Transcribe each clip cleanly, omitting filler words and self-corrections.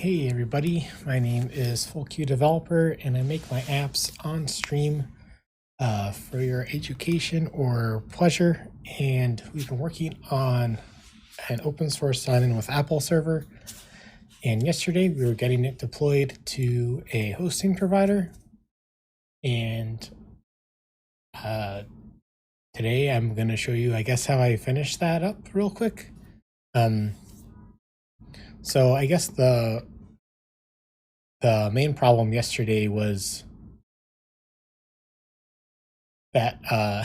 Hey everybody, my name is FQAuth Developer and I make my apps on stream for your education or pleasure. And we've been working on an open source sign-in with Apple server. And yesterday we were getting it deployed to a hosting provider. And today I'm going to show you, I guess, how I finished that up real quick. So I guess the main problem yesterday was that I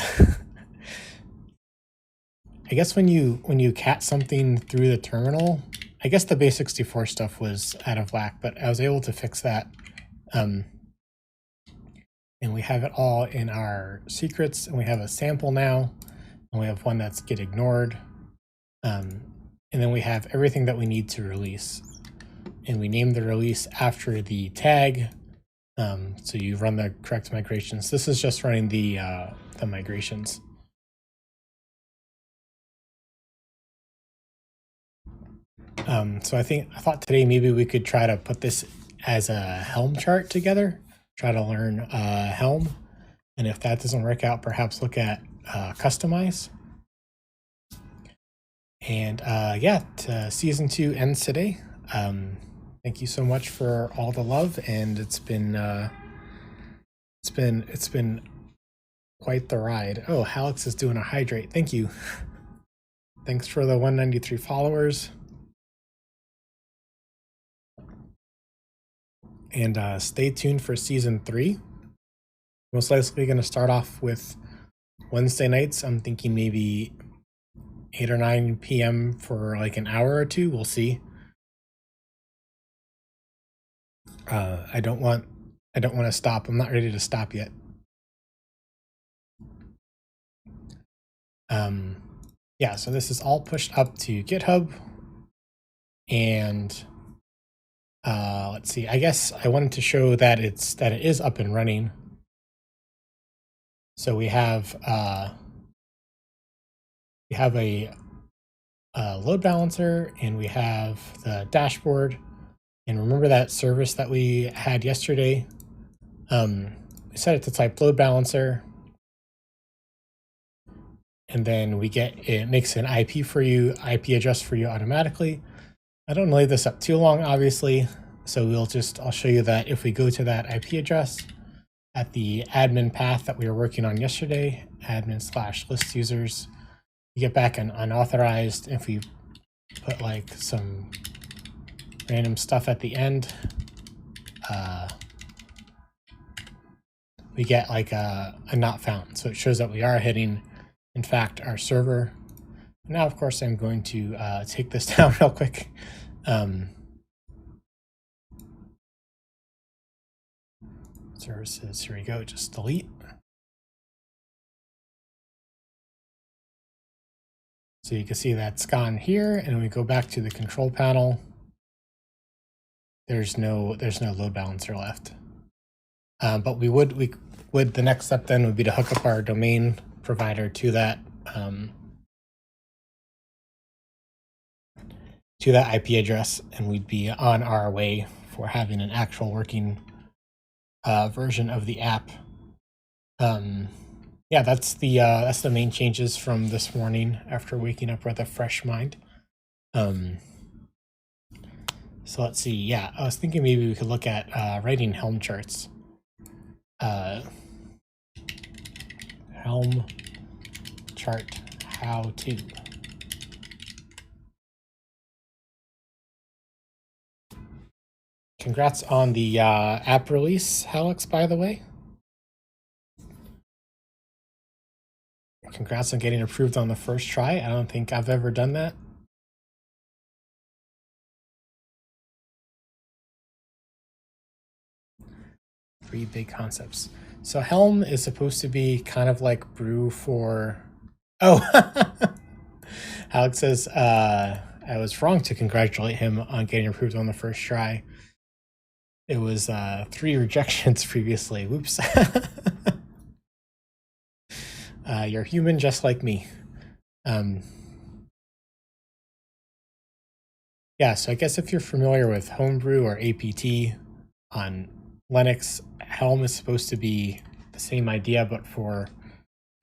guess when you cat something through the terminal, I guess the base64 stuff was out of whack, but I was able to fix that. And we have it all in our secrets, and we have a sample now, and we have one that's get ignored. And then we have everything that we need to release. And we name the release after the tag. So you run the correct migrations. This is just running the migrations. So I thought today maybe we could try to put this as a Helm chart together, try to learn Helm. And if that doesn't work out, perhaps look at Customize. And yeah, season 2 ends today. Thank you so much for all the love, and it's been quite the ride. Oh, Alex is doing a hydrate. Thank you. Thanks for the 193 followers. And stay tuned for season 3. Most likely going to start off with Wednesday nights. I'm thinking maybe 8 or 9 p.m. for like an hour or two. We'll see. I don't want to stop. I'm not ready to stop yet. Yeah, so this is all pushed up to GitHub. And let's see, I guess I wanted to show that it is up and running. So we have a load balancer, and we have the dashboard. And remember that service that we had yesterday? We set it to type load balancer. And then it makes an IP address for you automatically. I don't leave this up too long, obviously. So I'll show you that if we go to that IP address at the admin path that we were working on yesterday, admin/list users, you get back an unauthorized. If we put like some random stuff at the end, we get like a not found. So it shows that we are hitting, in fact, our server. Now, of course, I'm going to take this down real quick. Services, here we go, just delete. So you can see that's gone here, and when we go back to the control panel, there's no load balancer left. But the next step then would be to hook up our domain provider to that IP address, and we'd be on our way for having an actual working version of the app. Yeah, that's the main changes from this morning after waking up with a fresh mind. So let's see. Yeah, I was thinking maybe we could look at writing Helm charts. Helm chart how to. Congrats on the app release, Alex, by the way. Congrats on getting approved on the first try. I don't think I've ever done that. Three big concepts. So Helm is supposed to be kind of like Brew for... Oh! Alex says, I was wrong to congratulate him on getting approved on the first try. It was 3 rejections previously. Whoops. You're human just like me. Yeah, so I guess if you're familiar with Homebrew or APT on Linux, Helm is supposed to be the same idea, but for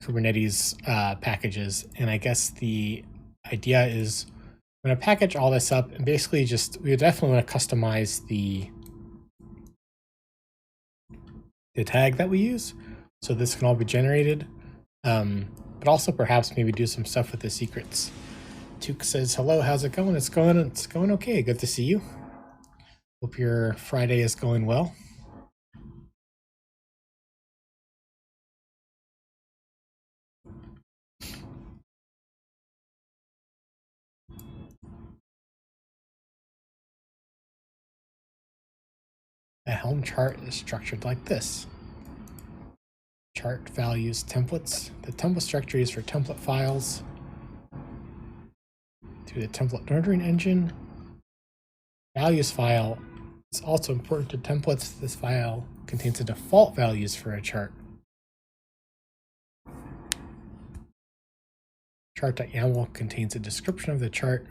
Kubernetes packages. And I guess the idea is I'm going to package all this up and basically just, we definitely want to customize the tag that we use. So this can all be generated, but also perhaps maybe do some stuff with the secrets. Tuke says, hello, how's it going? It's going okay. Good to see you. Hope your Friday is going well. The Helm chart is structured like this. Chart values templates. The template structure is for template files. Through the template rendering engine. Values file is also important to templates. This file contains the default values for a chart. Chart.yaml contains a description of the chart.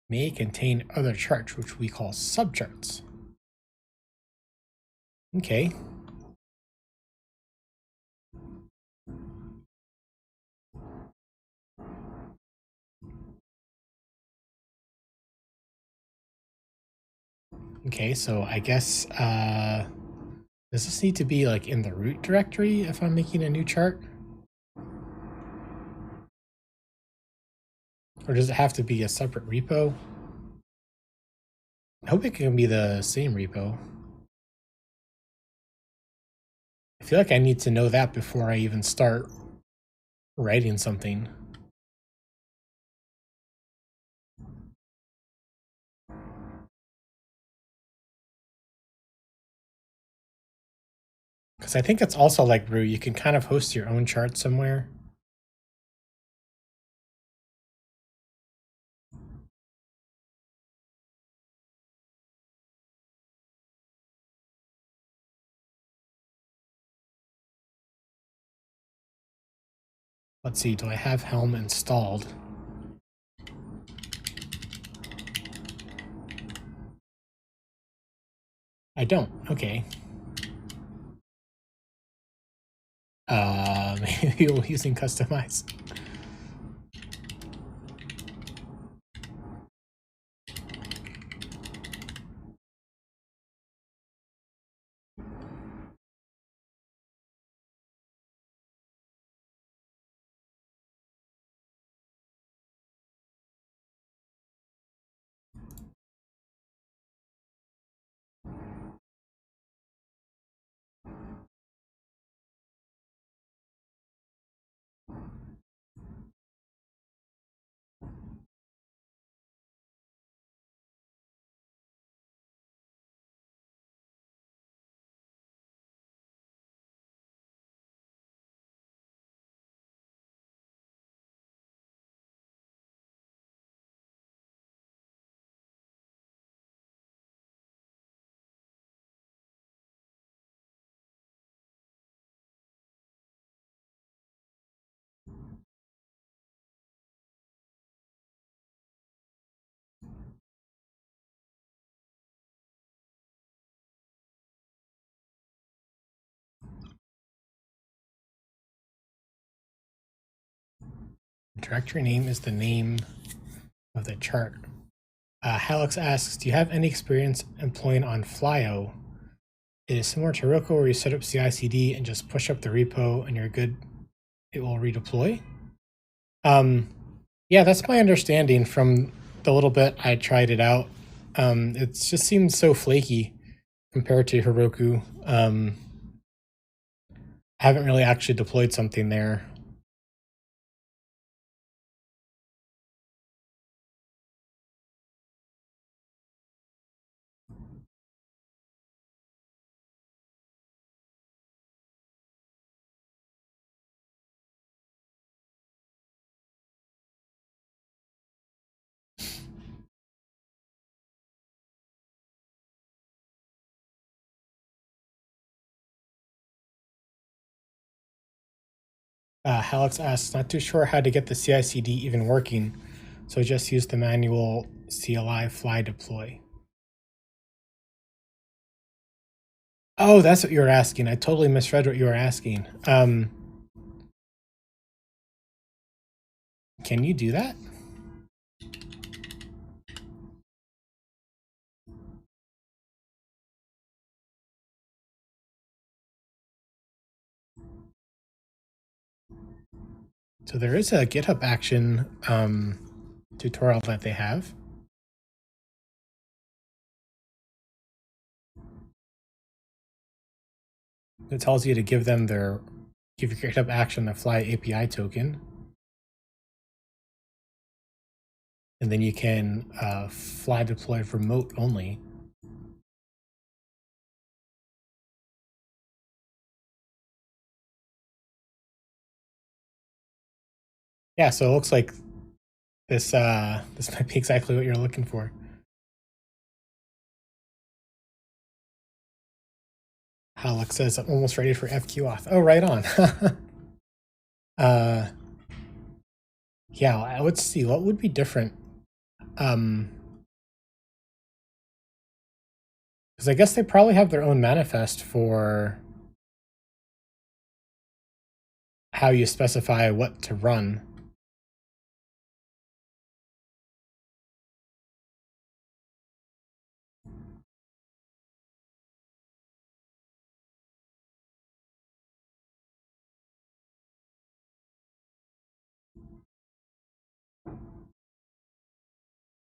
May contain other charts, which we call subcharts. Okay. Okay, so I guess, does this need to be like in the root directory if I'm making a new chart? Or does it have to be a separate repo? I hope it can be the same repo. I feel like I need to know that before I even start writing something. Because I think it's also like Brew, you can kind of host your own chart somewhere. Let's see, do I have Helm installed? I don't. Okay. Maybe we're using customize. Directory name is the name of the chart. Halix asks, do you have any experience employing on Flyo? It is similar to Heroku where you set up CI/CD and just push up the repo and you're good. It will redeploy. Yeah, that's my understanding from the little bit I tried it out. It just seems so flaky compared to Heroku. I haven't really actually deployed something there. Alex asks, not too sure how to get the CI/CD even working. So just use the manual CLI fly deploy. Oh, that's what you were asking. I totally misread what you were asking. Can you do that? So there is a GitHub action tutorial that they have. It tells you to give your GitHub action the fly API token. And then you can fly deploy remote only. Yeah, so it looks like this might be exactly what you're looking for. Alex says, I'm almost ready for FQAuth. Oh, right on. Yeah, let's see. What would be different? Because I guess they probably have their own manifest for how you specify what to run.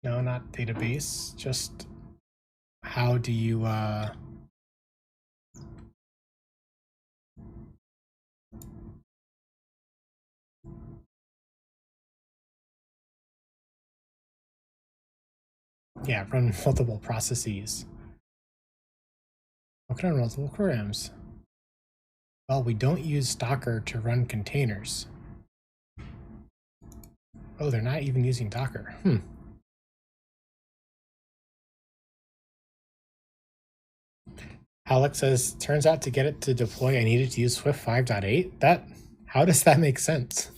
No, not database. Just how do you run multiple processes? What can run multiple programs? Well, we don't use Docker to run containers. Oh, they're not even using Docker. Alex says, turns out to get it to deploy, I needed to use Swift 5.8. How does that make sense?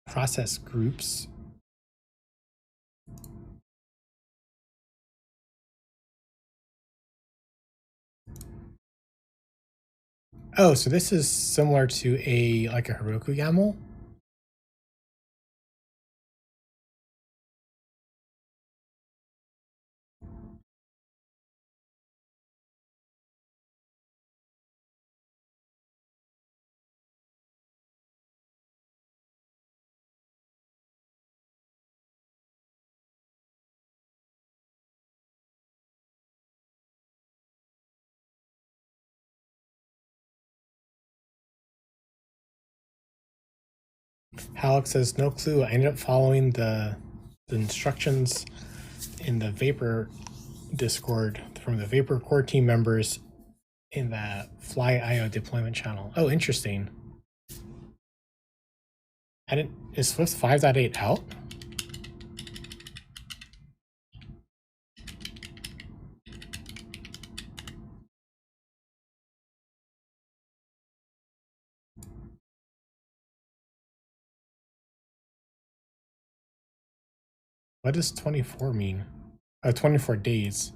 Process groups. Oh, so this is similar to a Heroku YAML? Alex says, no clue. I ended up following the instructions in the Vapor Discord from the Vapor core team members in the Fly.io deployment channel. Oh, interesting. Is Swift 5.8 out? What does 24 mean? 24 days.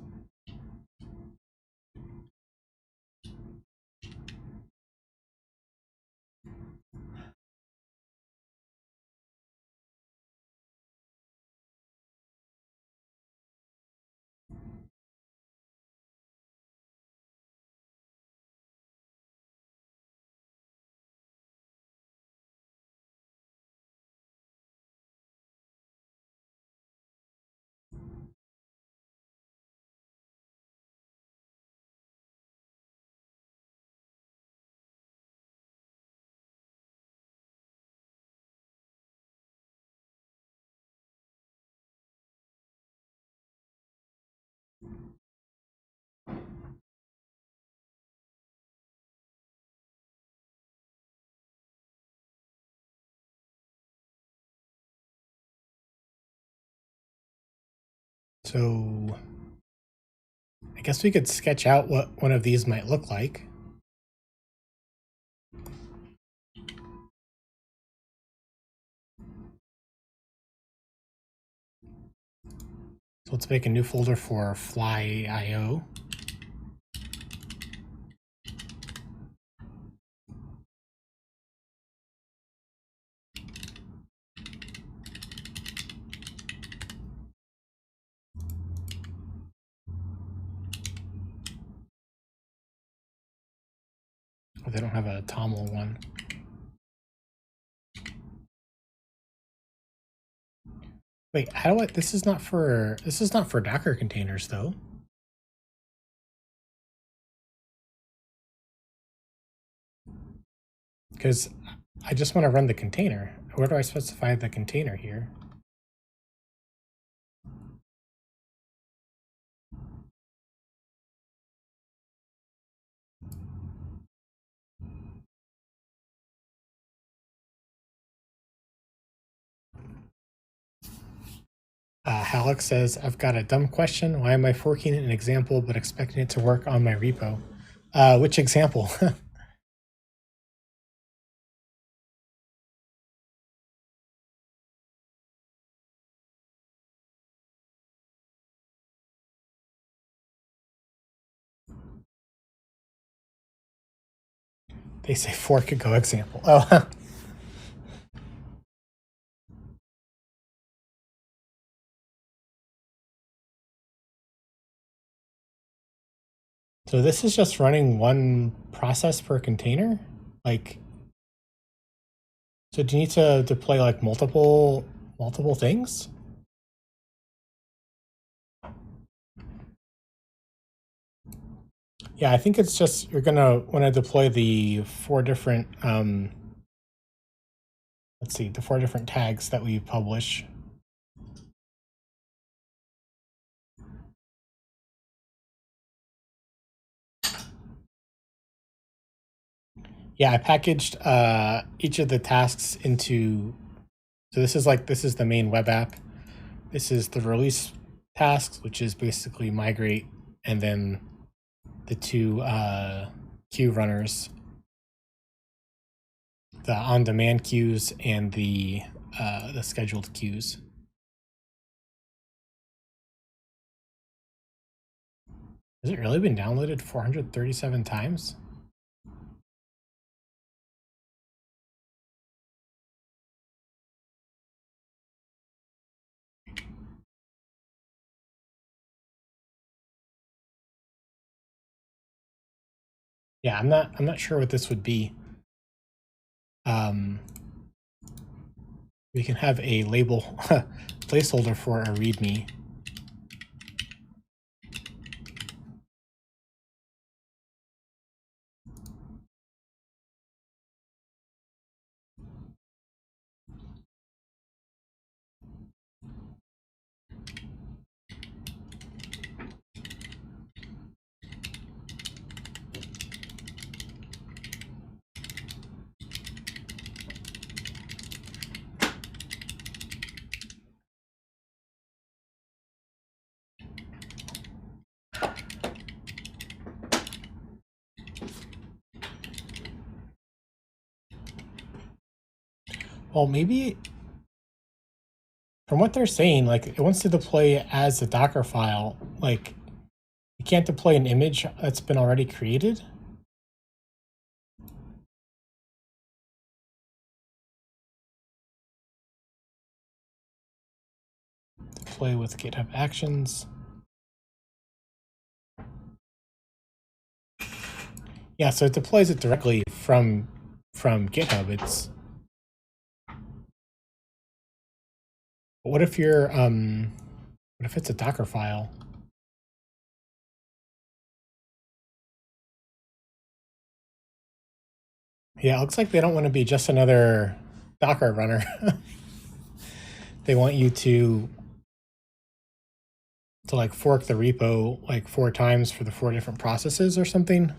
So I guess we could sketch out what one of these might look like. So let's make a new folder for fly.io. Oh, they don't have a toml one. Wait, how do I? This is not for Docker containers though. Because I just want to run the container. Where do I specify the container here? Halleck says, I've got a dumb question. Why am I forking an example but expecting it to work on my repo? Which example? They say fork a go example. Oh, so this is just running one process per container? Like, so do you need to deploy like multiple things? Yeah, I think it's just you're gonna want to deploy the four different let's see, the four different tags that we publish. Yeah, I packaged each of the tasks into. So this is the main web app. This is the release tasks, which is basically migrate, and then the two queue runners, the on-demand queues and the scheduled queues. Has it really been downloaded 437 times? Yeah, I'm not sure what this would be. We can have a label placeholder for a README. Well, maybe from what they're saying, like it wants to deploy as a Docker file. Like you can't deploy an image that's been already created. Deploy with GitHub Actions. Yeah, so it deploys it directly from GitHub. It's what if you're what if it's a Docker file? Yeah, it looks like they don't want to be just another Docker runner. They want you to like fork the repo like 4 times for the 4 different processes or something.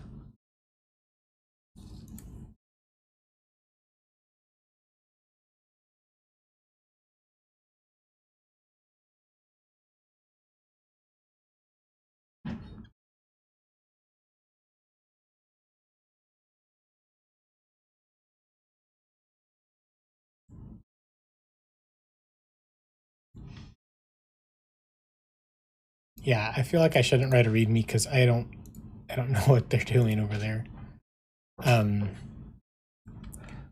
Yeah, I feel like I shouldn't write a README because I don't know what they're doing over there.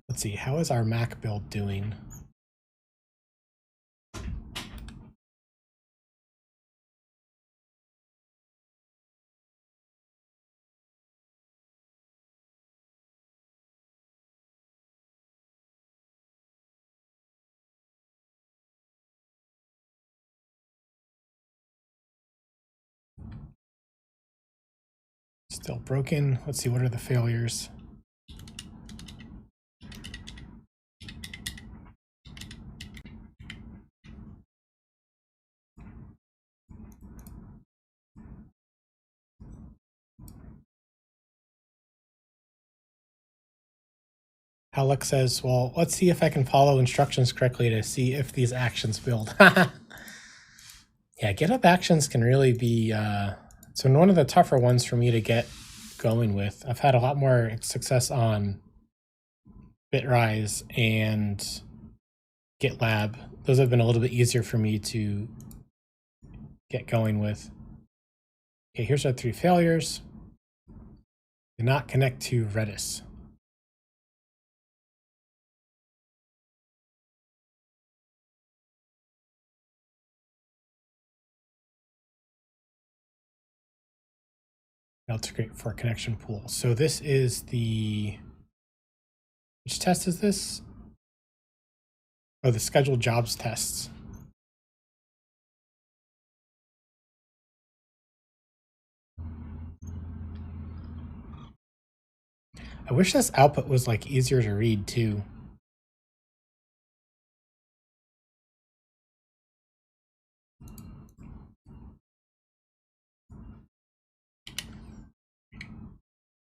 Let's see, how is our Mac build doing? Still broken. Let's see, what are the failures? Alex says, well, let's see if I can follow instructions correctly to see if these actions build. Yeah, GitHub Actions can really be so one of the tougher ones for me to get going with. I've had a lot more success on Bitrise and GitLab. Those have been a little bit easier for me to get going with. Okay, here's our 3 failures. Do not connect to Redis. Failed to create for a connection pool. So this is the, which test is this? Oh, the scheduled jobs tests. I wish this output was like easier to read too.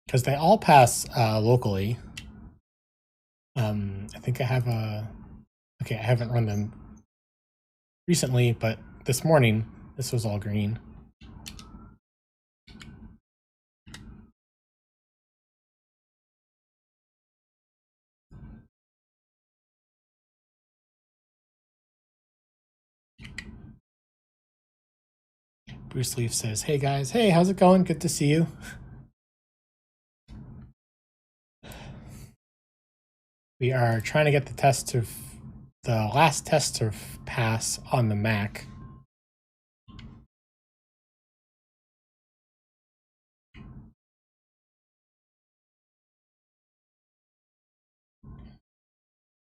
Because they all pass locally. I think I have a, okay, I haven't run them recently, but this morning, this was all green. Bruce Leaf says, hey guys, hey, how's it going? Good to see you. We are trying to get the last test to pass on the Mac.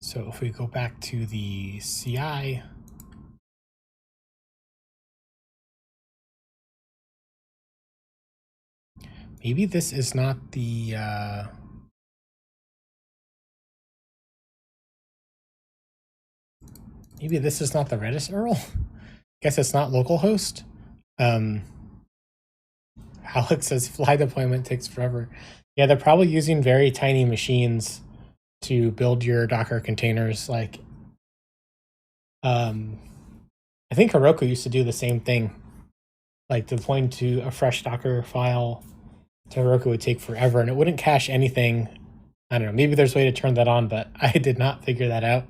So if we go back to the CI, maybe this is not the, maybe this is not the Redis URL. Guess it's not localhost. Alex says fly deployment takes forever. Yeah, they're probably using very tiny machines to build your Docker containers. Like, I think Heroku used to do the same thing. Like deploying to a fresh Docker file to Heroku would take forever, and it wouldn't cache anything. I don't know. Maybe there's a way to turn that on, but I did not figure that out.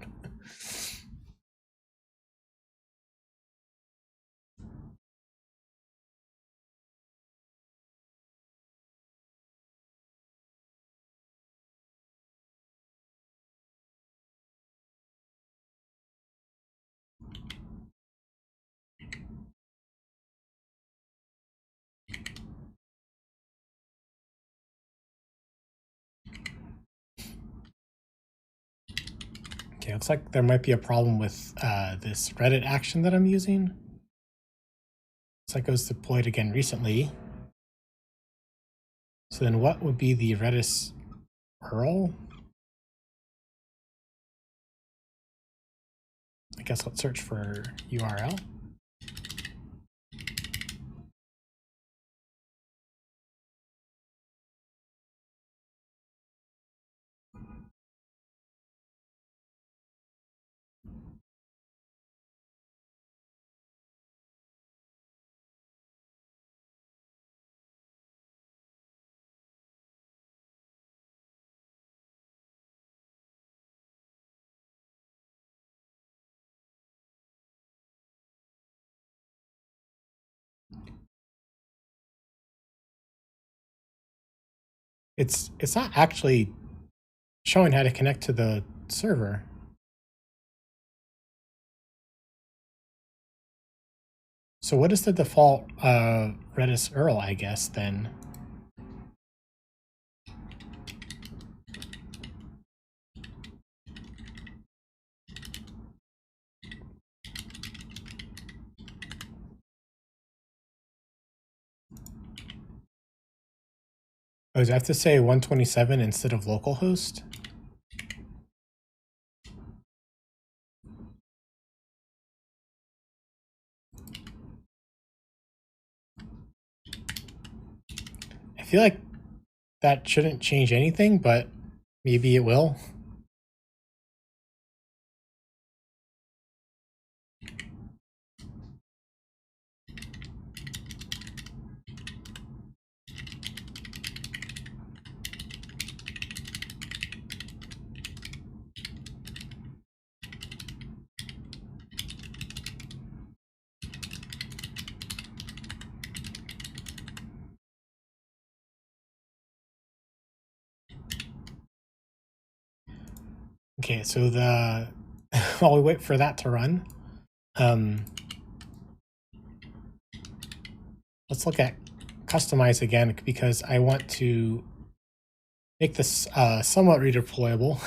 Okay, looks like there might be a problem with this Reddit action that I'm using. Looks like it was deployed again recently. So then what would be the Redis URL? I guess let's search for URL. It's not actually showing how to connect to the server. So what is the default Redis URL, I guess, then? Oh, does it have to say 127 instead of localhost? I feel like that shouldn't change anything, but maybe it will. Okay, so the while we wait for that to run, let's look at customize again because I want to make this somewhat redeployable.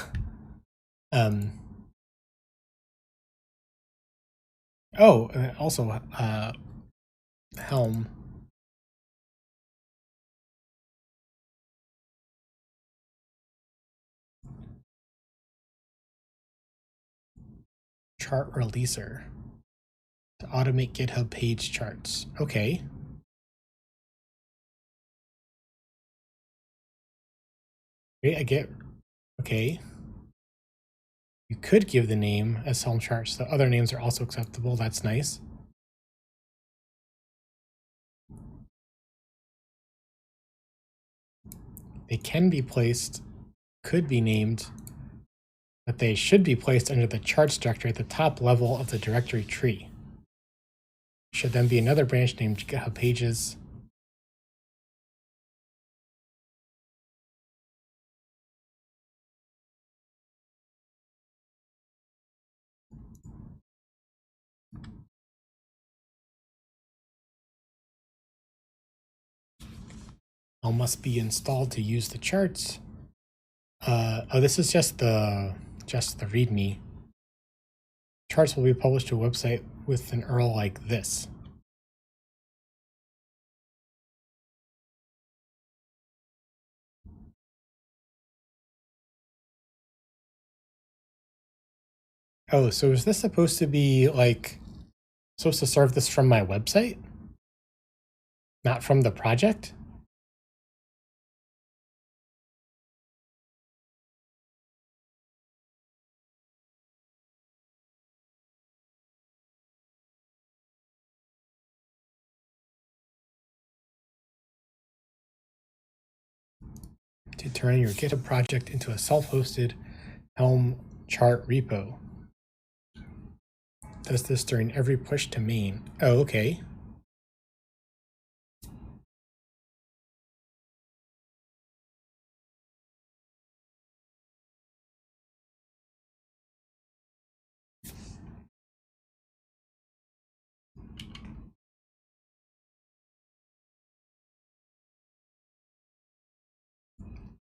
Also Helm. Chart releaser to automate GitHub page charts. Okay. Wait, I get. Okay. You could give the name as Helm charts. The other names are also acceptable. That's nice. They can be placed, could be named, but they should be placed under the charts directory at the top level of the directory tree. Should then be another branch named GitHub Pages. Helm must be installed to use the charts. Oh, this is just the README. Charts will be published to a website with an URL like this. Oh, so is this supposed to be like supposed to serve this from my website? Not from the project? To turn your GitHub project into a self-hosted Helm chart repo. Does this during every push to main. Oh, okay.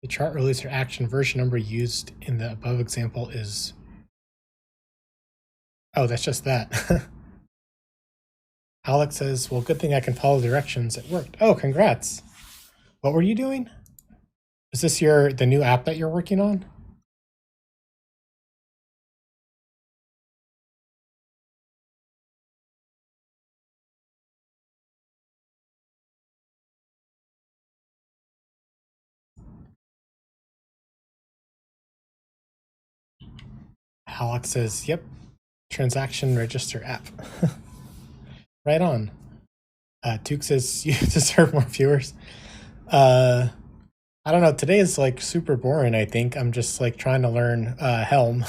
The chart releaser action version number used in the above example is. Oh, that's just that. Alex says, well, good thing I can follow directions. It worked. Oh, congrats. What were you doing? Is this the new app that you're working on? Alex says, yep, transaction register app. Right on. Duke says, you deserve more viewers. I don't know. Today is like super boring, I think. I'm just like trying to learn Helm.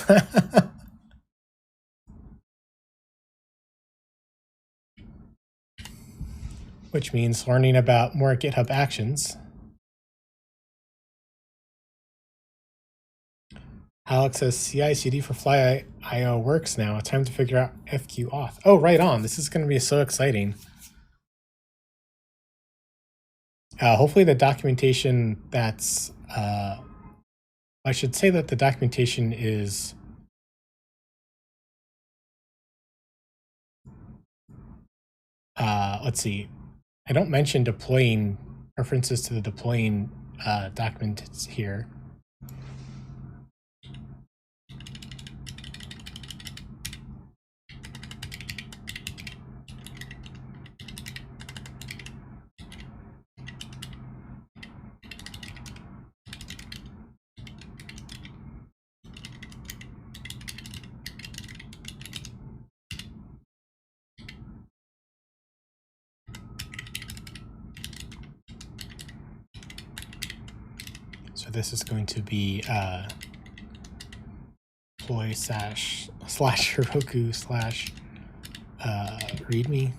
Which means learning about more GitHub Actions. Alex says CI/CD for FlyIO works now. Time to figure out FQAuth. Oh, right on. This is going to be so exciting. Hopefully the documentation that's... I should say that the documentation is... let's see. I don't mention deploying references to the deploying documents here. So this is going to be deploy slash Heroku slash readme.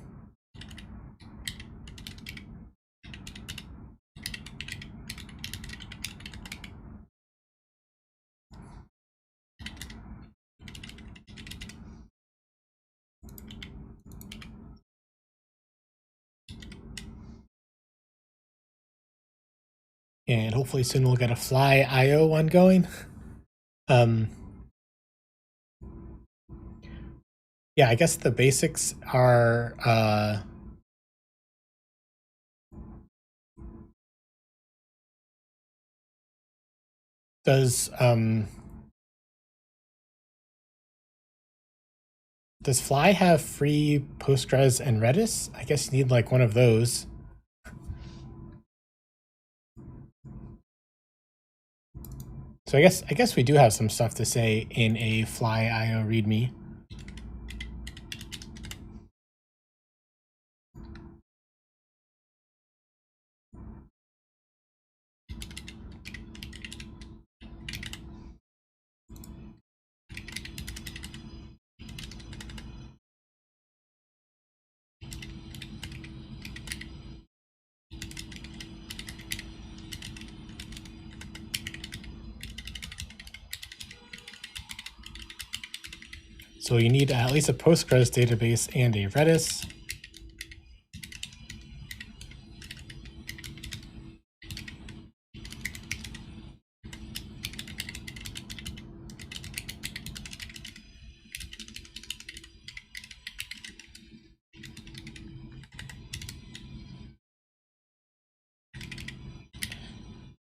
And hopefully soon we'll get a FlyIO one going. Yeah, I guess the basics are does Fly have free Postgres and Redis? I guess you need like one of those. So I guess we do have some stuff to say in a FlyIO README. So you need at least a Postgres database and a Redis.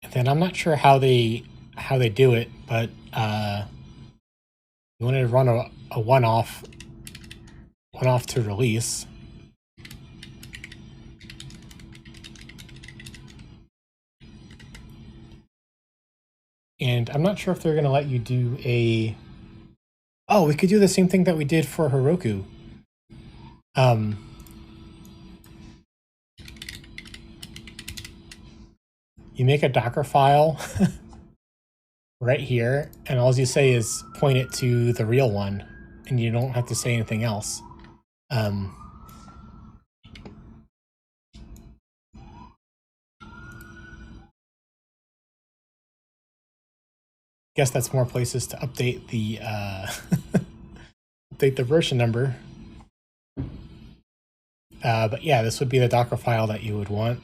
And then I'm not sure how they do it, but you want to run a one-off to release. And I'm not sure if they're going to let you do a... Oh, we could do the same thing that we did for Heroku. You make a Docker file right here, and all you say is point it to the real one, and you don't have to say anything else. Guess that's more places to update the update the version number. But yeah, this would be the Docker file that you would want.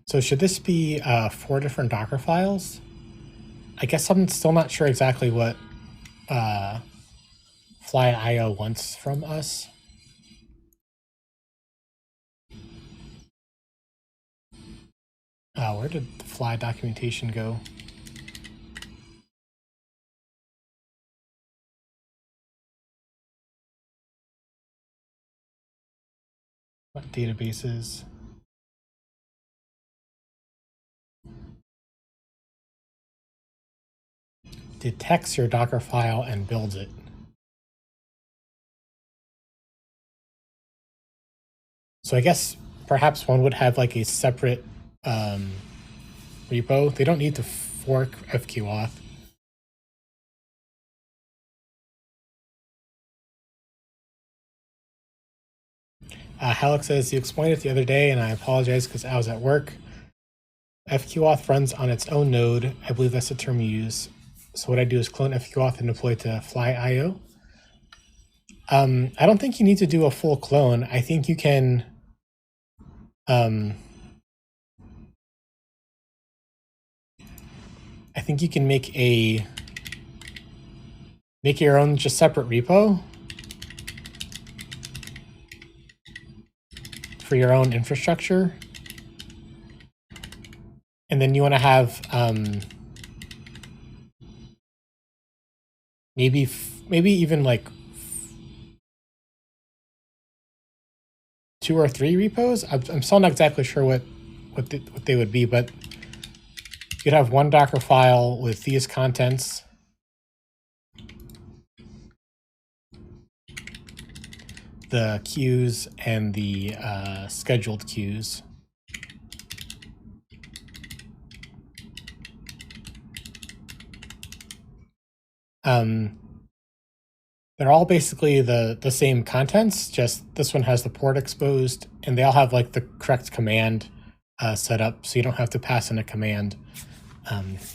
So should this be 4 different Docker files? I guess I'm still not sure exactly what FlyIO wants from us. Where did the Fly documentation go? What databases? Detects your Docker file and builds it. So I guess perhaps one would have like a separate repo. They don't need to fork FQAuth. Halleck says, you explained it the other day, and I apologize because I was at work. FQAuth runs on its own node. I believe that's the term you use. So what I do is clone FQAuth and deploy it to FlyIO. I don't think you need to do a full clone. I think you can make your own just separate repo for your own infrastructure. And then you want to have maybe even like 2 or 3 repos. I'm still not exactly sure what they would be, but you'd have one Docker file with these contents. The queues and the scheduled queues. They're all basically the same contents, just this one has the port exposed, and they all have like the correct command set up, so you don't have to pass in a command.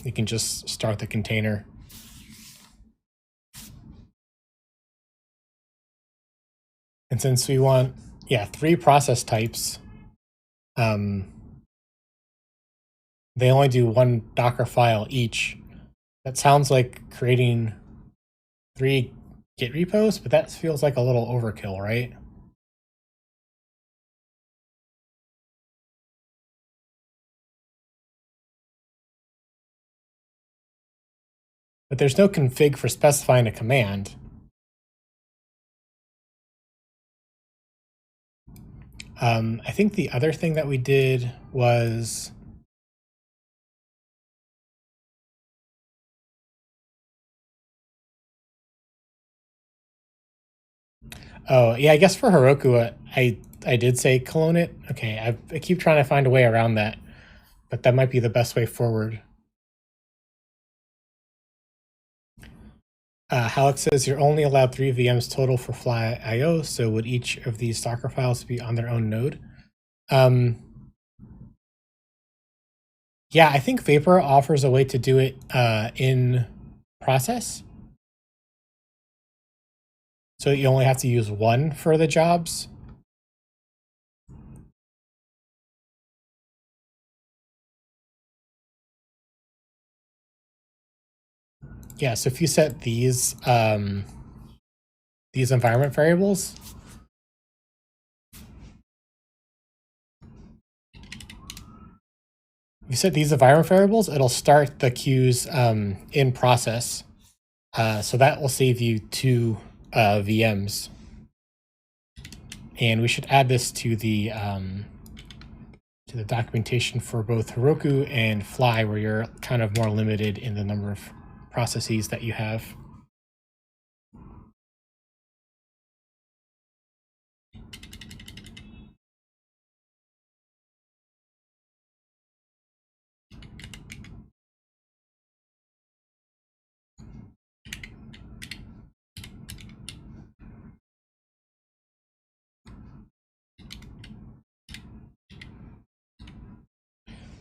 You can just start the container. And since we want, 3 process types, they only do 1 Docker file each. That sounds like creating 3 Git repos, but that feels like a little overkill, right? But there's no config for specifying a command. I think the other thing that we did was I guess for Heroku, I did say clone it. Okay, I keep trying to find a way around that, but that might be the best way forward. Halleck says you're only allowed 3 VMs total for FlyIO, so would each of these Docker files be on their own node? Yeah, I think Vapor offers a way to do it in process. So you only have to use 1 for the jobs. Yeah, so if you set these environment variables, it'll start the queues in process. So that will save you 2 VMs. And we should add this to the documentation for both Heroku and Fly, where you're kind of more limited in the number of processes that you have.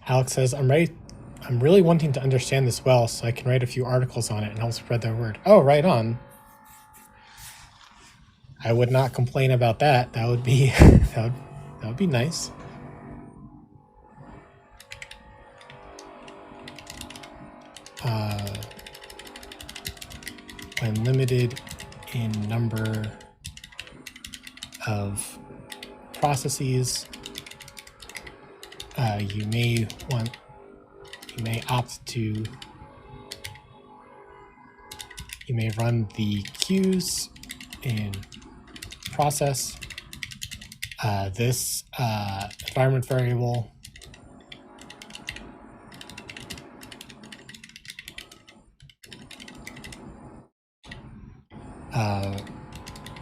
Alex says, I'm really wanting to understand this well, so I can write a few articles on it and help spread the word. Oh, right on. I would not complain about that. That would be that would be nice. When limited in number of processes, you may run the queues in process. This environment variable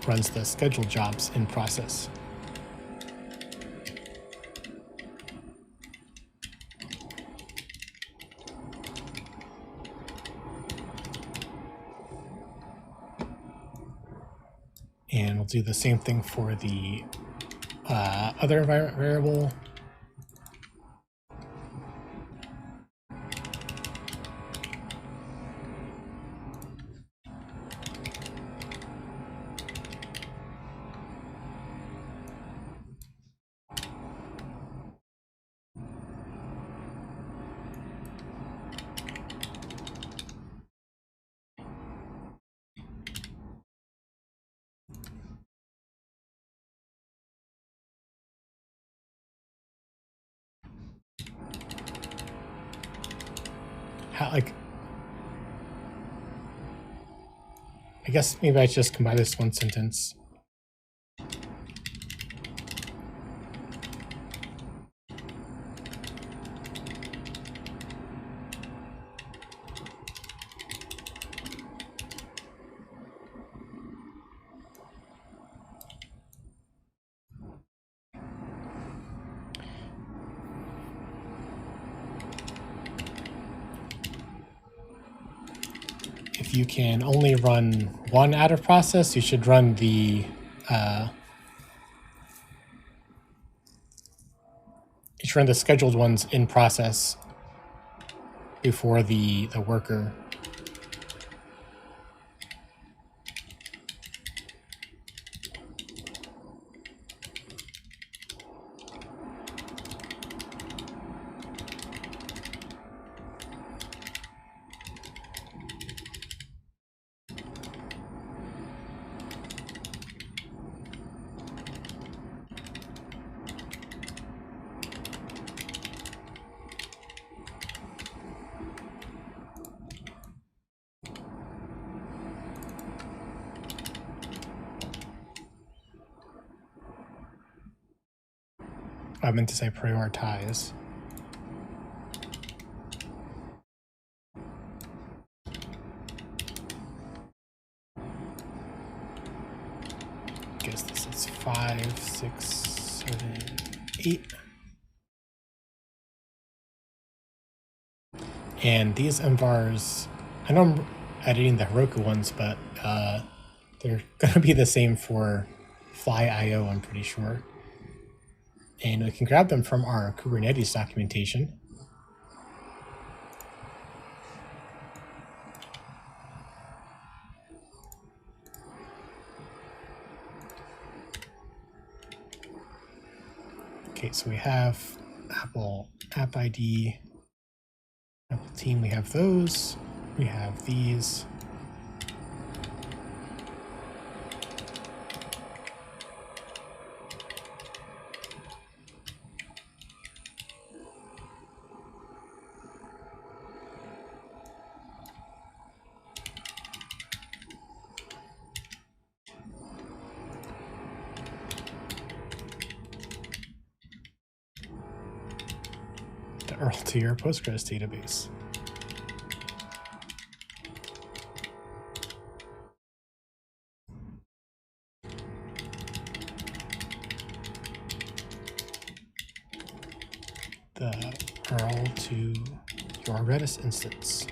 runs the scheduled jobs in process. do the same thing for the other environment variable. Like, I guess maybe I just combine this one sentence. If you can only run one out of process, you should run the scheduled ones in process before the worker. I meant to say prioritize. Guess this is 5, 6, 7, 8. And these mvars, I know I'm editing the Heroku ones, but they're going to be the same for fly.io, I'm pretty sure. And we can grab them from our Kubernetes documentation. Okay, so we have Apple App ID, Apple Team, we have those. We have these. The URL to your Postgres database. The URL to your Redis instance.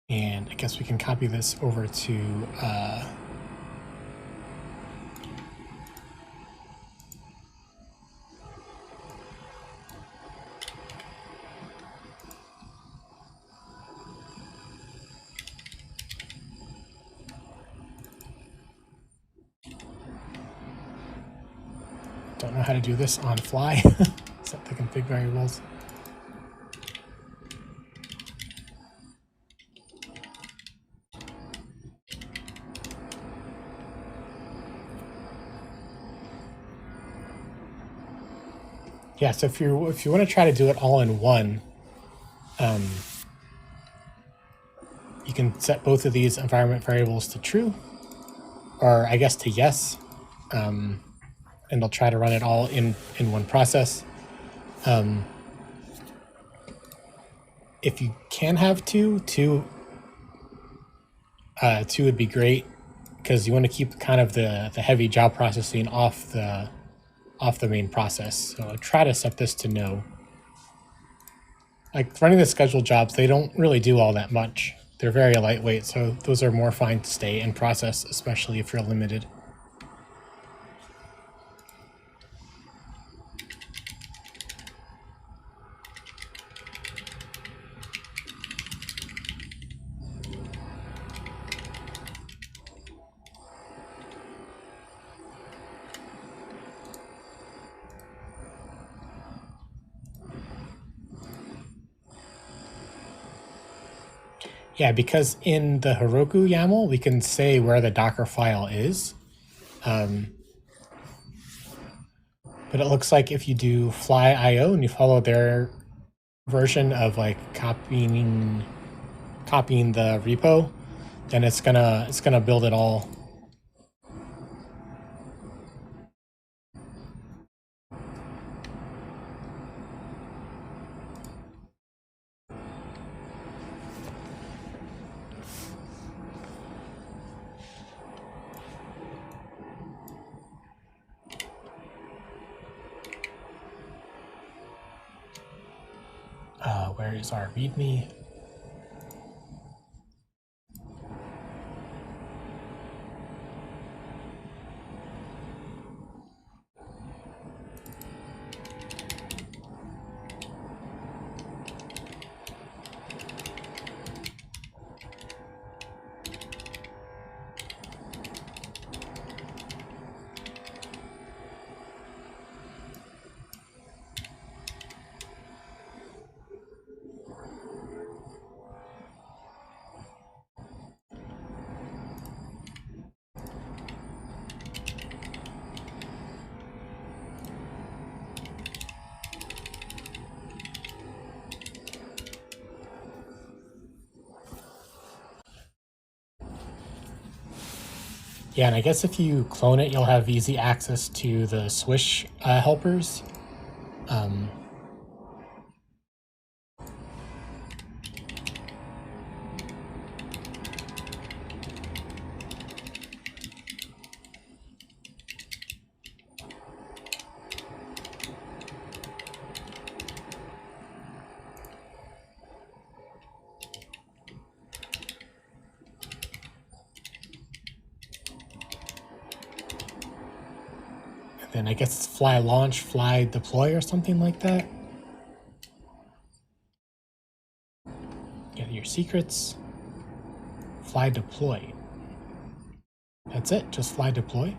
And I guess we can copy this over to don't know how to do this on fly. Set the config variables. Yeah, so if you want to try to do it all in one, you can set both of these environment variables to true, or I guess to yes, and they'll try to run it all in one process. If you can have two 2 would be great, because you want to keep kind of the heavy job processing off the main process. So try to set this to no. Like running the scheduled jobs, they don't really do all that much. They're very lightweight, so those are more fine to stay in process, especially if you're limited. Yeah, because in the Heroku YAML, we can say where the Docker file is. But it looks like if you do fly IO and you follow their version of like copying the repo, then it's gonna build it all. Where is our README? Yeah, and I guess if you clone it, you'll have easy access to the Swish helpers. Then I guess it's fly launch, fly deploy, or something like that. Get your secrets, fly deploy. That's it, just fly deploy.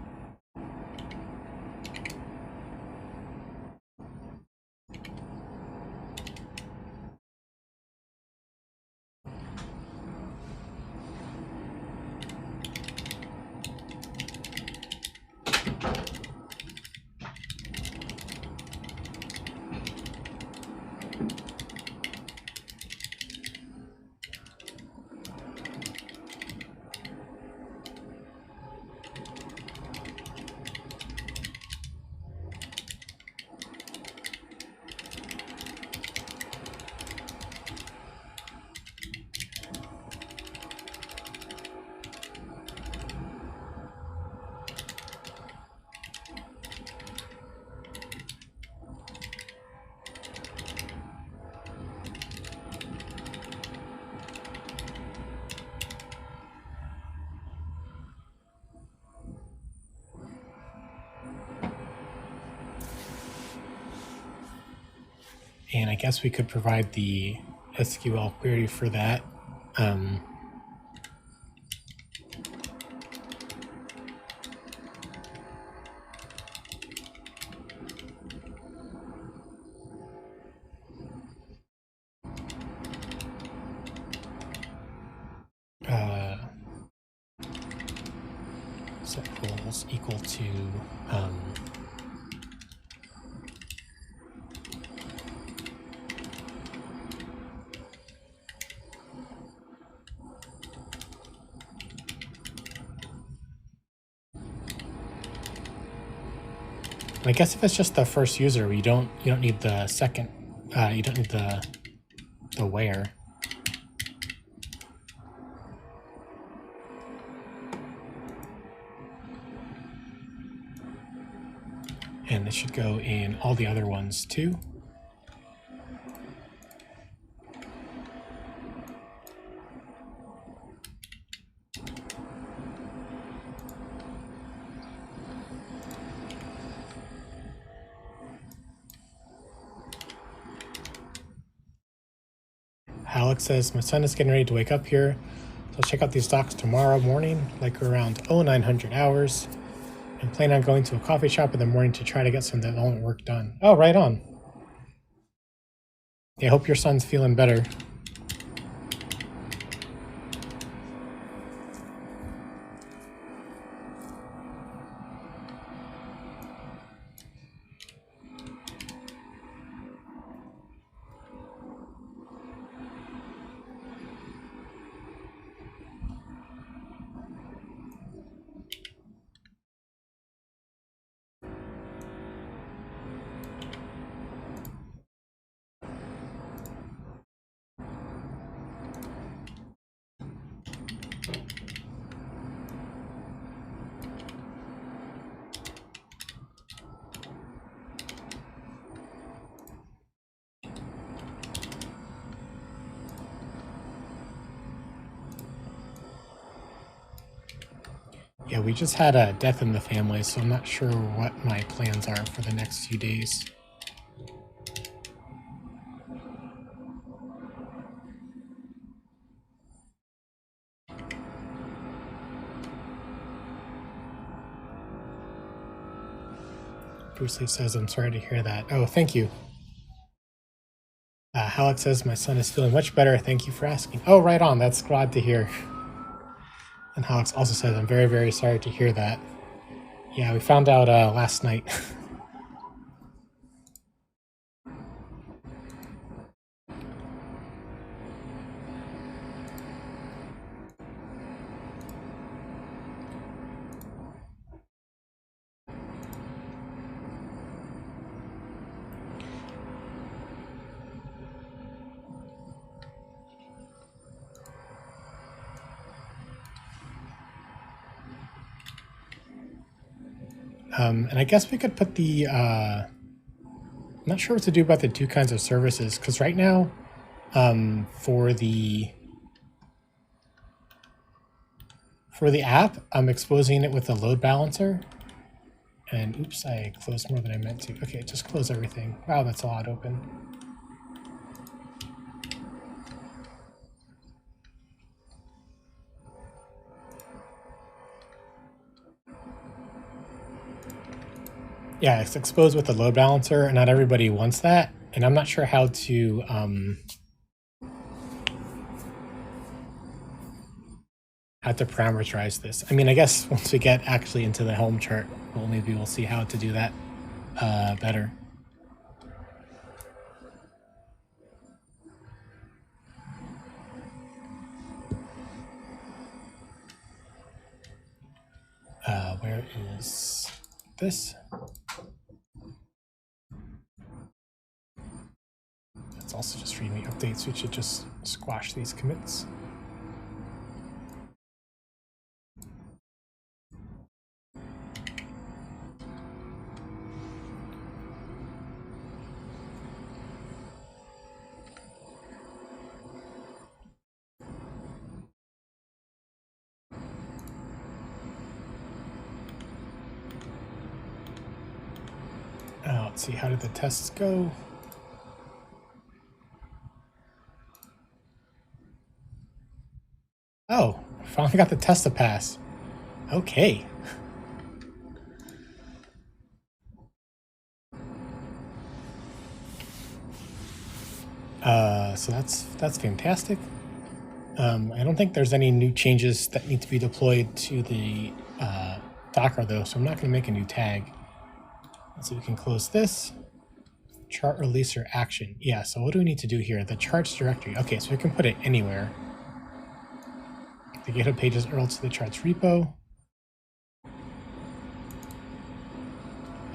And I guess we could provide the SQL query for that. Set roles equal to I guess if it's just the first user, you don't need the second. You don't need the where. And it should go in all the other ones too. Alex says, my son is getting ready to wake up here, so I'll check out these docs tomorrow morning, like around 0900 hours, and plan on going to a coffee shop in the morning to try to get some development work done. Oh, right on. Yeah, I hope your son's feeling better. Yeah, we just had a death in the family, so I'm not sure what my plans are for the next few days. Bruce Lee says, I'm sorry to hear that. Oh, thank you. Halleck says, my son is feeling much better. Thank you for asking. Oh, right on. That's glad to hear. And Alex also says, I'm very, very sorry to hear that. Yeah, we found out last night. And I guess we could put the, I'm not sure what to do about the two kinds of services, because right now, for the app, I'm exposing it with a load balancer. And oops, I closed more than I meant to. Okay, just close everything. Wow, that's a lot open. Yeah, it's exposed with the load balancer, and not everybody wants that. And I'm not sure how to parameterize this. I mean, I guess once we get actually into the Helm chart, maybe we'll see how to do that better. Where is this? It's also just readme updates. We should just squash these commits. Let's see, how did the tests go? Oh, finally got the test to pass. Okay. So that's fantastic. I don't think there's any new changes that need to be deployed to the Docker though, so I'm not going to make a new tag. So we can close this. Chart releaser action. Yeah, so what do we need to do here? The charts directory. Okay, so we can put it anywhere. The GitHub page is URL to the charts repo.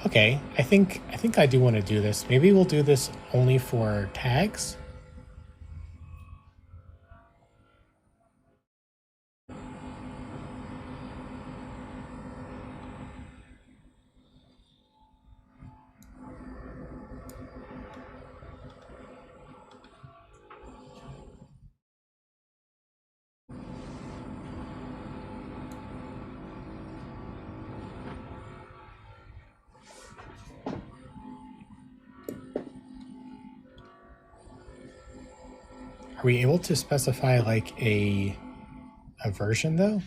Okay, I think I do want to do this. Maybe we'll do this only for tags. Are we able to specify like a version though?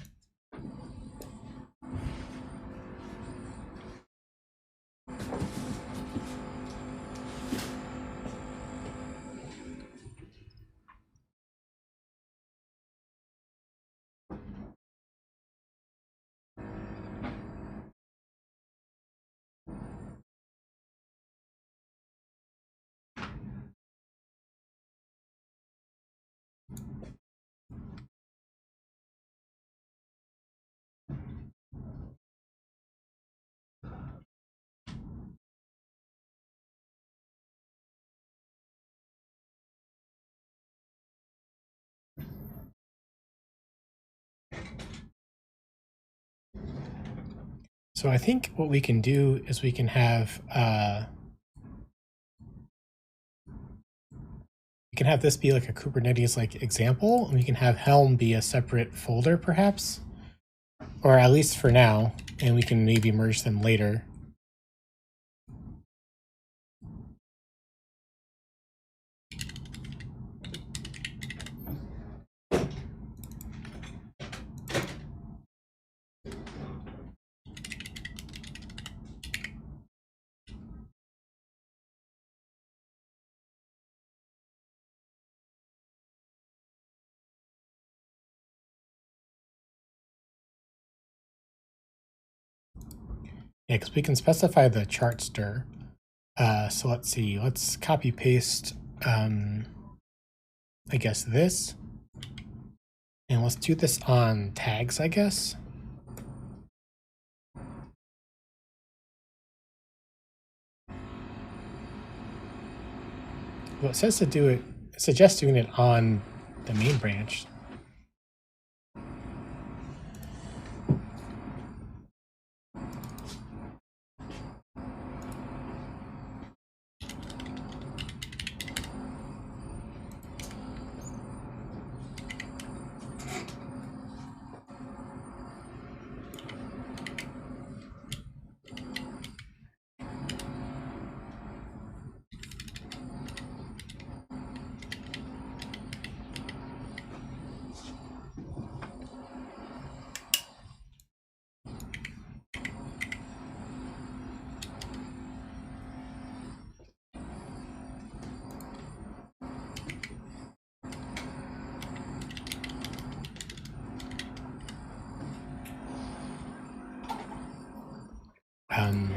So I think what we can do is we can have this be like a Kubernetes like example, and we can have Helm be a separate folder perhaps, or at least for now, and we can maybe merge them later. Yeah, because we can specify the chart stir. So let's see, let's copy paste, I guess this, and let's do this on tags, I guess. Well, it says to do it, it suggests doing it on the main branch.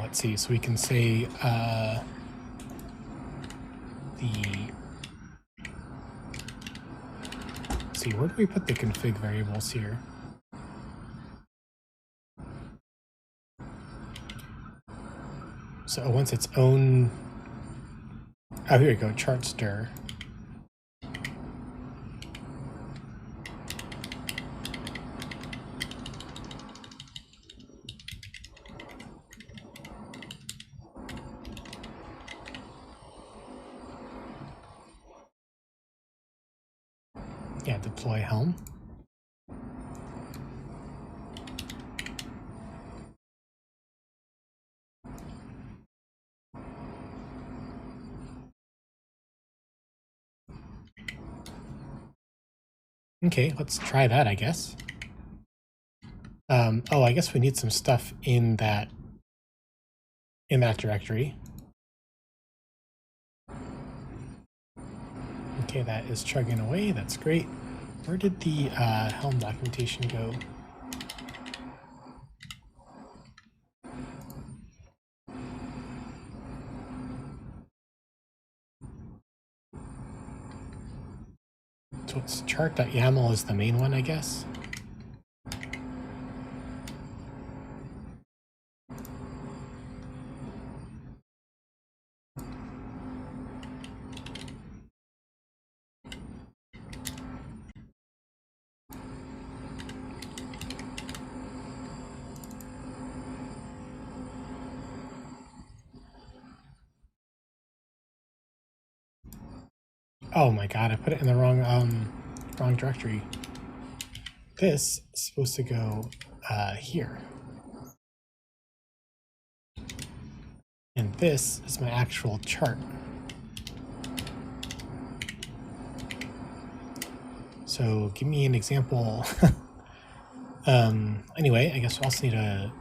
Let's see, so we can say let's see, where do we put the config variables here? So it wants its own, oh, here we go, chart stir. Yeah, deploy Helm. Okay, let's try that, I guess. Oh, I guess we need some stuff in that directory. Okay, that is chugging away. That's great. Where did the Helm documentation go? So it's chart.yaml is the main one, I guess. Oh my god, I put it in the wrong directory. This is supposed to go here. And this is my actual chart. So give me an example. Anyway, I guess we also need a...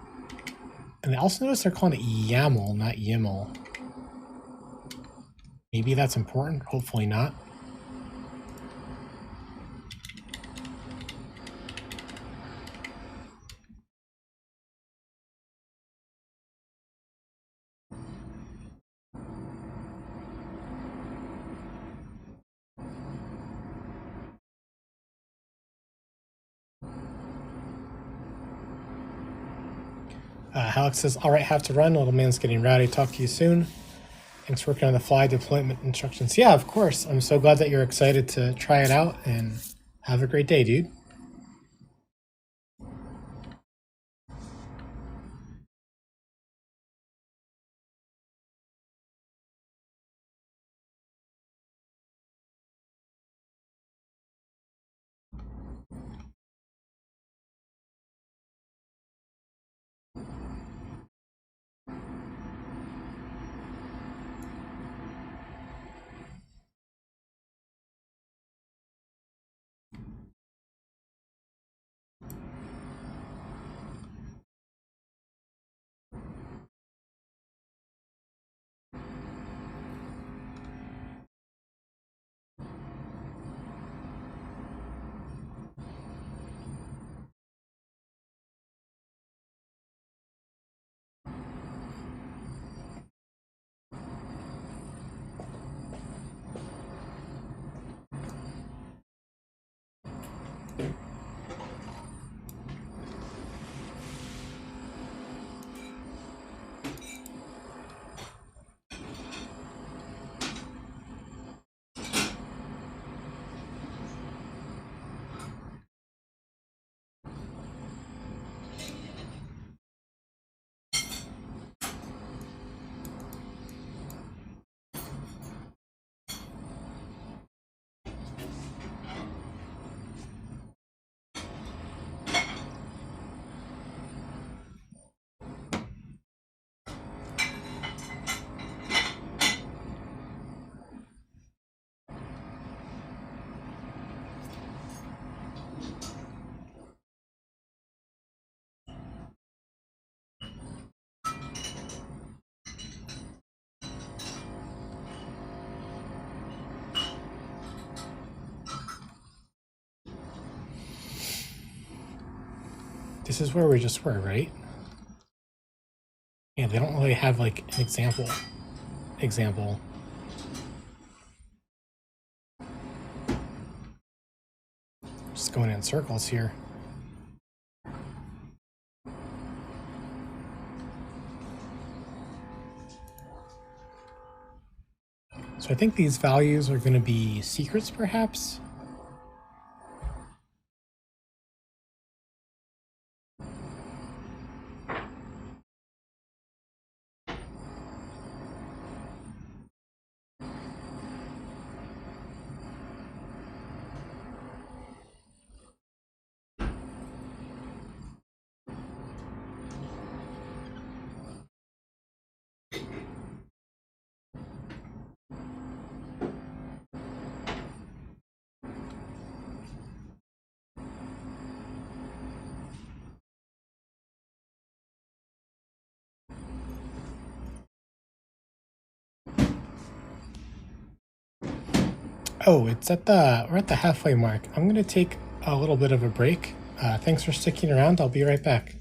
And I also notice they're calling it YAML, not YML. Maybe that's important. Hopefully not. Alex says, all right, have to run. Little man's getting rowdy. Talk to you soon. Thanks for working on the fly deployment instructions. Yeah, of course. I'm so glad that you're excited to try it out, and have a great day, dude. This is where we just were, right? Yeah, they don't really have like an example. Just going in circles here. So I think these values are going to be secrets, perhaps. Oh, it's at we're at the halfway mark. I'm going to take a little bit of a break. Thanks for sticking around. I'll be right back.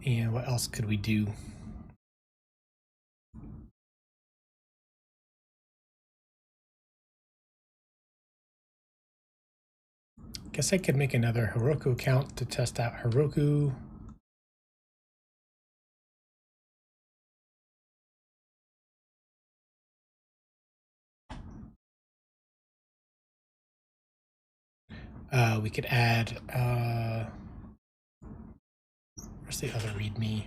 And what else could we do? Guess I could make another Heroku account to test out Heroku. We could add, where's the other README?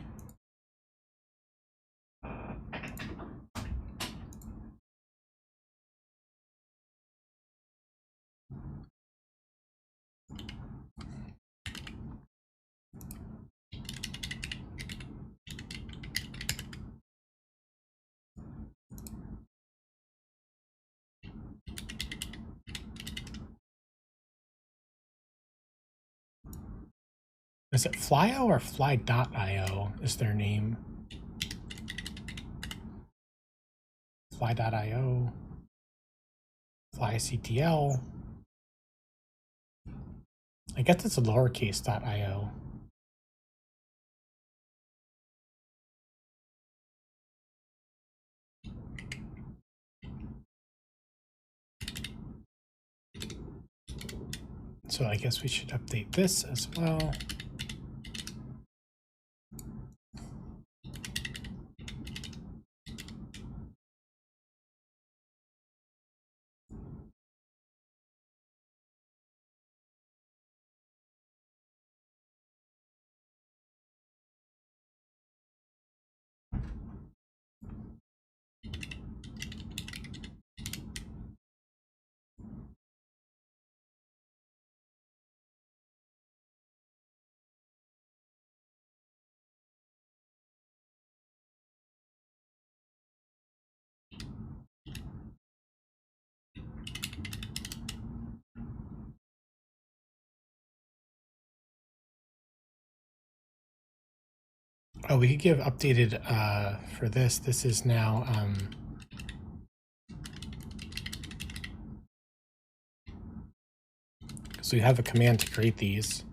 Is it Flyo or Fly.io is their name? Fly.io, FlyCTL. I guess it's a lowercase .io. So I guess we should update this as well. Oh, we could give updated for this. This is now so you have a command to create these.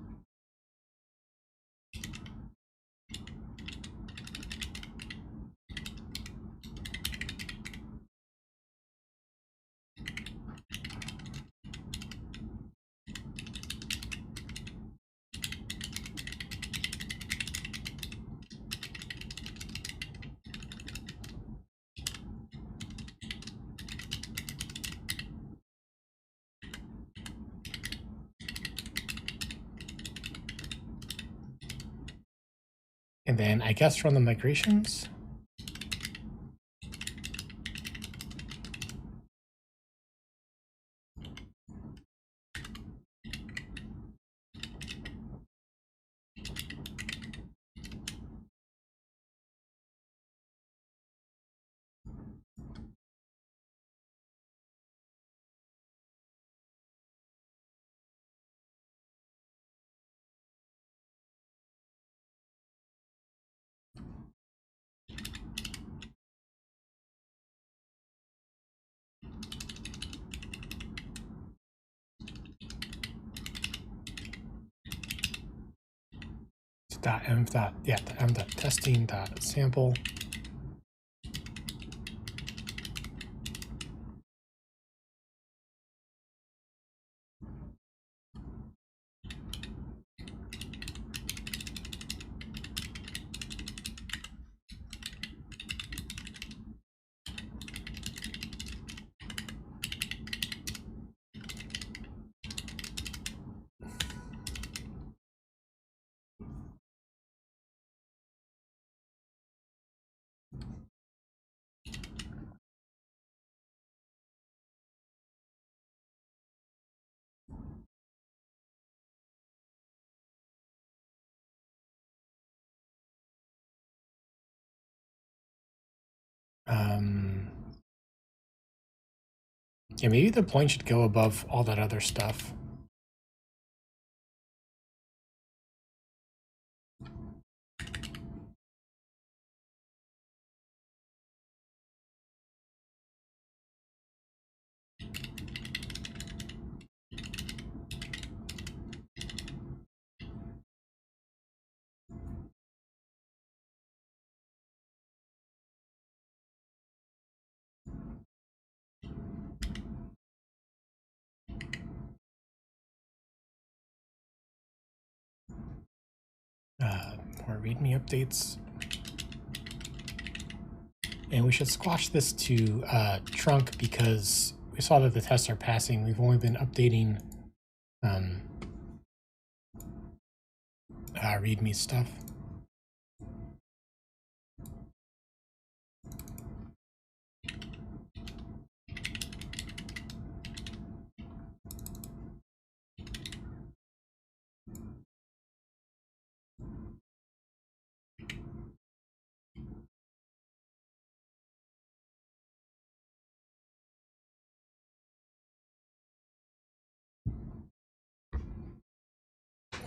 And then I guess run the migrations. .m.testing.sample. Yeah, maybe the point should go above all that other stuff. More README updates. And we should squash this to trunk because we saw that the tests are passing. We've only been updating README stuff.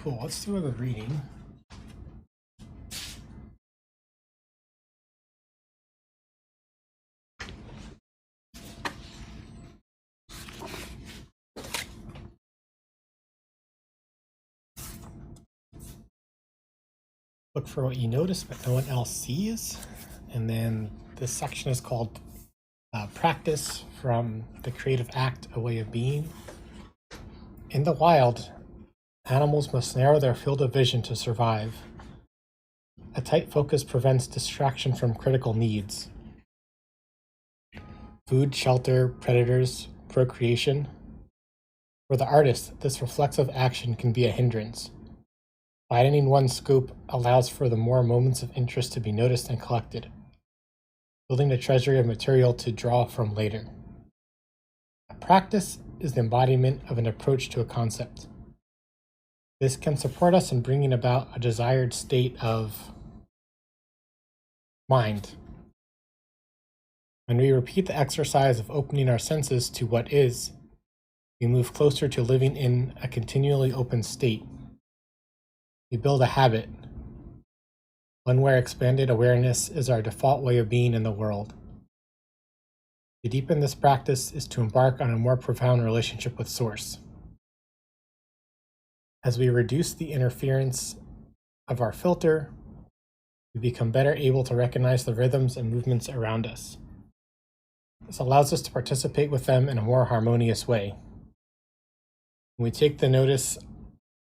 Cool, let's do the reading. Look for what you notice but no one else sees. And then this section is called Practice from the Creative Act, A Way of Being. In the wild, animals must narrow their field of vision to survive. A tight focus prevents distraction from critical needs. Food, shelter, predators, procreation. For the artist, this reflexive action can be a hindrance. Widening one's scope allows for the more moments of interest to be noticed and collected, building a treasury of material to draw from later. A practice is the embodiment of an approach to a concept. This can support us in bringing about a desired state of mind. When we repeat the exercise of opening our senses to what is, we move closer to living in a continually open state. We build a habit, one where expanded awareness is our default way of being in the world. To deepen this practice is to embark on a more profound relationship with Source. As we reduce the interference of our filter, we become better able to recognize the rhythms and movements around us. This allows us to participate with them in a more harmonious way. When we take the notice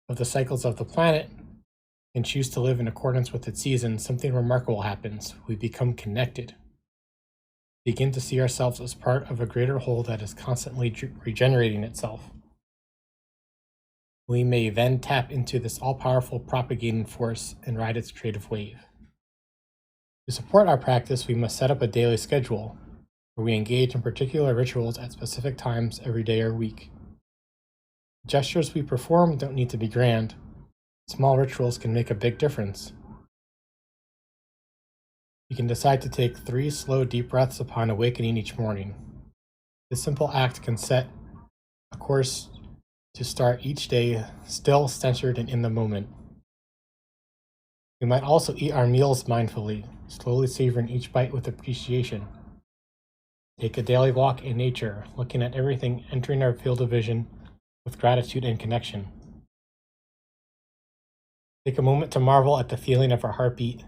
of the cycles of the planet and choose to live in accordance with its seasons, something remarkable happens. We become connected. We begin to see ourselves as part of a greater whole that is constantly regenerating itself. We may then tap into this all-powerful propagating force and ride its creative wave. To support our practice, we must set up a daily schedule where we engage in particular rituals at specific times every day or week. The gestures we perform don't need to be grand. Small rituals can make a big difference. You can decide to take 3 slow, deep breaths upon awakening each morning. This simple act can set a course to start each day still, centered, and in the moment. We might also eat our meals mindfully, slowly savoring each bite with appreciation. Take a daily walk in nature, looking at everything entering our field of vision with gratitude and connection. Take a moment to marvel at the feeling of our heartbeat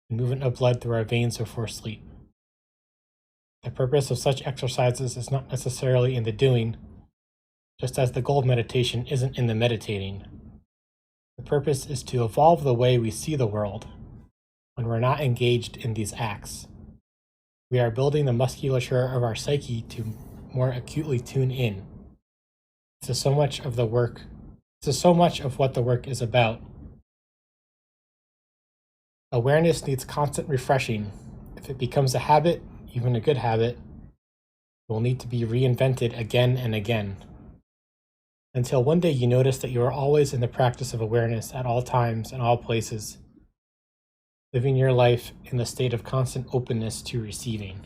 and movement of blood through our veins before sleep. The purpose of such exercises is not necessarily in the doing, just as the goal of meditation isn't in the meditating. The purpose is to evolve the way we see the world when we're not engaged in these acts. We are building the musculature of our psyche to more acutely tune in. This is so much of what the work is about. Awareness needs constant refreshing. If it becomes a habit, even a good habit, it will need to be reinvented again and again. Until one day you notice that you are always in the practice of awareness at all times and all places, living your life in the state of constant openness to receiving.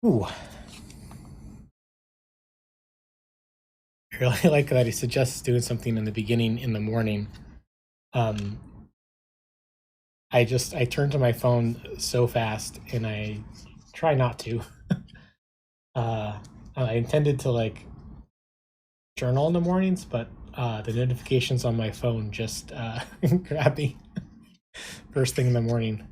Ooh. I really like that he suggests doing something in the beginning in the morning. I turn to my phone so fast, and I try not to. I intended to journal in the mornings, but the notifications on my phone just grab me first thing in the morning.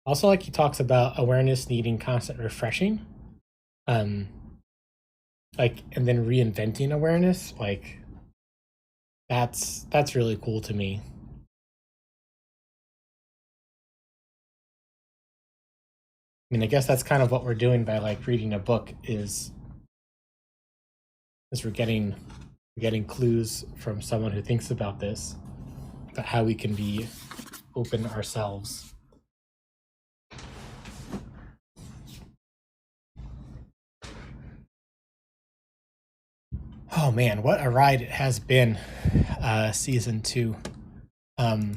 Also, he talks about awareness needing constant refreshing. like, and then reinventing awareness, like that's really cool to me. I mean, I guess that's kind of what we're doing by like reading a book is we're getting clues from someone who thinks about this, about how we can be open ourselves. Oh man, what a ride it has been, season 2. I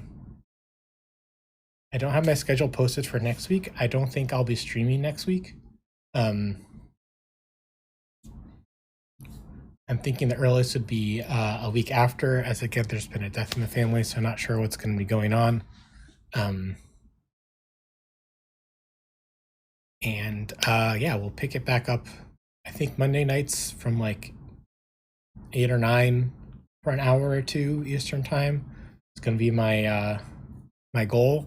don't have my schedule posted for next week. I don't think I'll be streaming next week. I'm thinking the earliest would be a week after, as again, there's been a death in the family, so I'm not sure what's going to be going on. And yeah, we'll pick it back up. I think Monday nights from like 8 or 9 for an hour or two Eastern time. It's going to be my my goal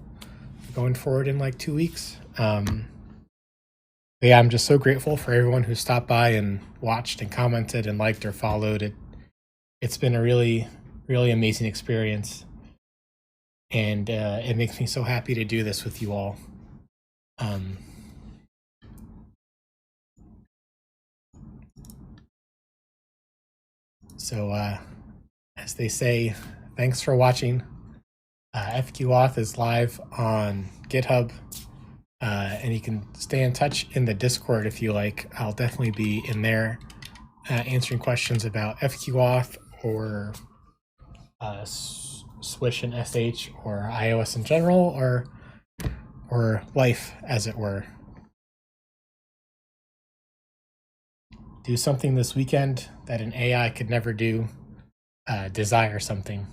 going forward in like 2 weeks. But yeah, I'm just so grateful for everyone who stopped by and watched and commented and liked or followed it. It's been a really amazing experience, and it makes me so happy to do this with you all. So as they say, thanks for watching. FQAuth is live on GitHub, and you can stay in touch in the Discord if you like. I'll definitely be in there answering questions about FQAuth or Swish and SH or iOS in general, or life, as it were. Do something this weekend that an AI could never do. Desire something.